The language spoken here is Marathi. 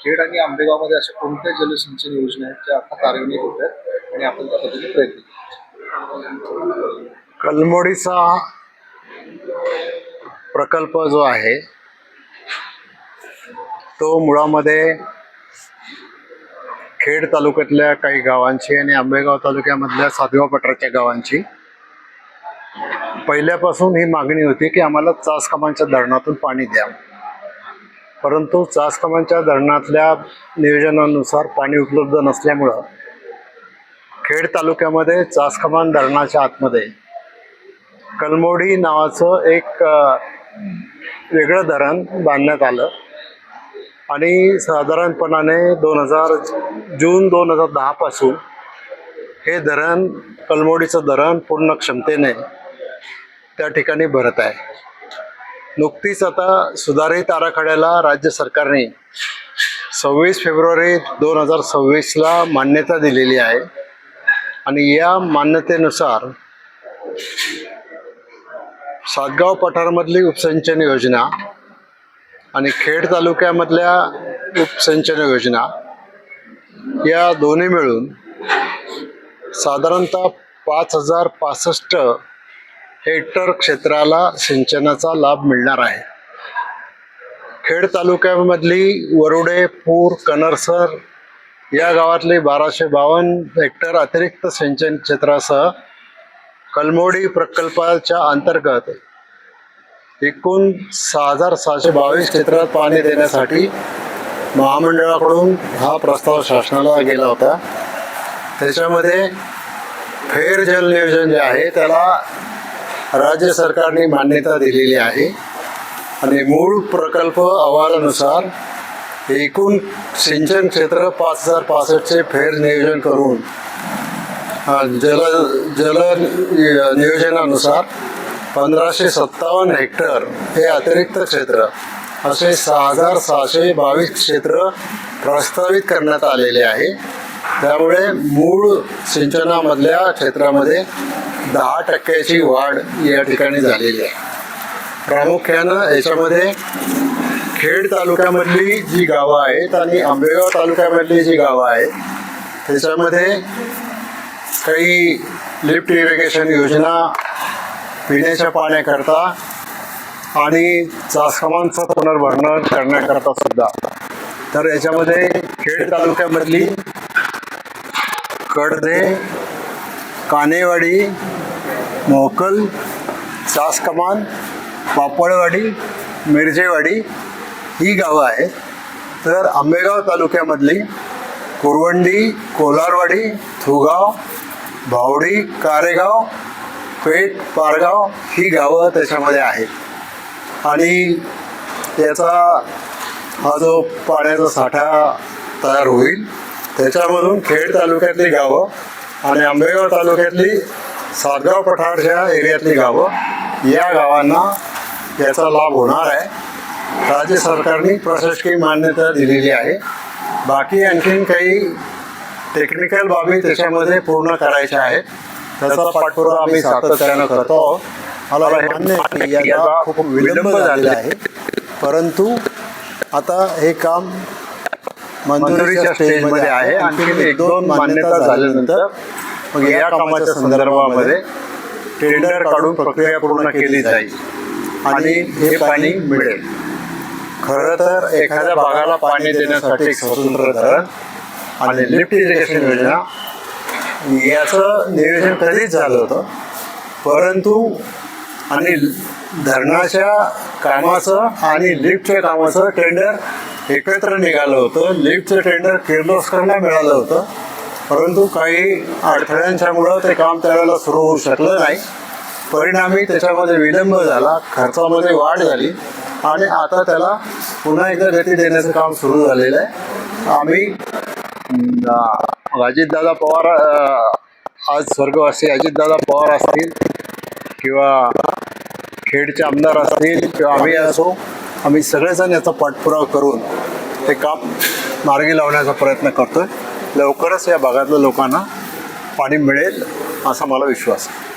खेड आणि आंबेगावमध्ये अशा कोणत्या जलसिंचन योजना आहेत ज्या आता कार्यान्वित होत आहेत आणि आपण त्या पद्धतीने प्रयत्न करतो? कलमोडीचा प्रकल्प जो आहे तो मुळामध्ये खेड तालुक्यातल्या काही गावांची आणि आंबेगाव तालुक्यामधल्या सातगाव पठाराच्या गावांची पहिल्यापासून ही मागणी होती की आम्हाला चासकमांच्या धरणातून पाणी द्या. परंतु चासकमांच्या धरणातल्या नियोजनानुसार पाणी उपलब्ध नसल्यामुळं खेड तालुक्यामध्ये चासकमान धरणाच्या आतमध्ये कलमोडी नावाचं एक वेगळं धरण बांधण्यात आलं आणि साधारणपणाने जून 2010 पासून हे धरण कलमोडीचं धरण पूर्ण क्षमतेने त्या ठिकाणी भरत आहे. नुकतीच आता सुधारित आराखड्याला राज्य सरकारने 26 फेब्रुवारी 2026ला मान्यता दिलेली आहे आणि या मान्यतेनुसार सातगाव पठारमधली उपसिंचन योजना आणि खेड तालुक्यामधल्या उपसिंचन योजना या दोन्ही मिळून साधारणतः 5065 हेक्टर क्षेत्राला सिंचनाचा लाभ मिळणार आहे. खेड तालुक्यामधली वरुडे, पूर, कनरसर या गावातली 1252 हेक्टर अतिरिक्त सिंचन क्षेत्रासह कलमोडी प्रकल्पाच्या अंतर्गत एकूण 6622 क्षेत्रात पाणी देण्यासाठी महामंडळाकडून हा प्रस्ताव शासनाला गेला होता. त्याच्यामध्ये फेर जल नियोजन जे आहे त्याला राज्य सरकारने मान्यता दिलेली आहे आणि मूळ प्रकल्प अहवालानुसार एकूण सिंचन क्षेत्र 5065चे फेर नियोजन करून जल नियोजनानुसार 1557 हेक्टर हे अतिरिक्त क्षेत्र असे 6622 क्षेत्र प्रस्तावित करण्यात आलेले आहे. त्यामुळे मूळ सिंचनामधल्या क्षेत्रामध्ये 10% वाढ या ठिकाणी झालेली आहे. प्रामुख्यानं याच्यामध्ये खेड तालुक्यामधली जी गावं आहेत आणि आंबेगाव तालुक्यामधली जी गावं आहेत त्याच्यामध्ये काही लिफ्ट इरिगेशन योजना पिण्याच्या पाण्याकरता आणि चासकमांचं पुनर्भरण करण्याकरता सुद्धा. तर याच्यामध्ये खेड तालुक्यामधली कडदे, कानेवाडी, मोहकल, चासकमान, पापळवाडी, मिरजेवाडी ही गावं आहेत. तर आंबेगाव तालुक्यामधली कुरवंडी, कोलारवाडी, थुगाव, भावडी, कारेगाव, पेठ, पारगाव ही गावं त्याच्यामध्ये आहेत आणि याचा हा जो पाण्याचा साठा तयार होईल त्याच्यामधून खेड तालुक्यातली गावं आणि आंबेगाव तालुक्यातली सातगाव पठारच्या एरियातली गावं या गावांना याचा लाभ होणार आहे. राज्य सरकारने प्रशासकीय मान्यता दिलेली आहे. बाकी आणखीन काही टेक्निकल बाबी त्याच्यामध्ये पूर्ण करायच्या आहेत. त्याचा पाठपुरावा आम्ही सातत्यानं करतो आहोत. मला मान्य आहे की याचा खूप विलंब झालेला आहे, परंतु आता हे काम मंजुरीच्या स्टेजमध्ये आहे. आणखी 1-2 मान्यता झाल्यानंतर मग या कामाच्या संदर्भामध्ये टेंडर काढून प्रक्रिया पूर्ण केली जाईल आणि हे पाणी मिळेल. खरं तर एखाद्या भागाला पाणी देण्यासाठी एक स्वतंत्र धरण आणि लिफ्ट इरिगेशन योजना याचं नियोजन कधीच झालं होतं, परंतु आणि धरणाच्या कामाचं आणि लिफ्टच्या कामाचं टेंडर एकत्र निघालं होतं. लिफ्टचं टेंडर किर्लोस्करला मिळालं होतं, परंतु काही अडथळ्यांच्यामुळं ते काम त्यावेळेला सुरू होऊ शकलं नाही. परिणामी त्याच्यामध्ये विलंब झाला, खर्चामध्ये वाढ झाली आणि आता त्याला पुन्हा एकदा गती देण्याचं काम सुरू झालेलं आहे. आम्ही अजितदादा पवार, आज स्वर्गवासी अजितदादा पवार असतील किंवा खेडचे आमदार असतील किंवा आम्ही असो, आम्ही सगळेजण याचा पाठपुरावा करून ते काम मार्गी लावण्याचा प्रयत्न करतोय. लवकरच या भागातल्या लोकांना पाणी मिळेल असा मला विश्वास आहे.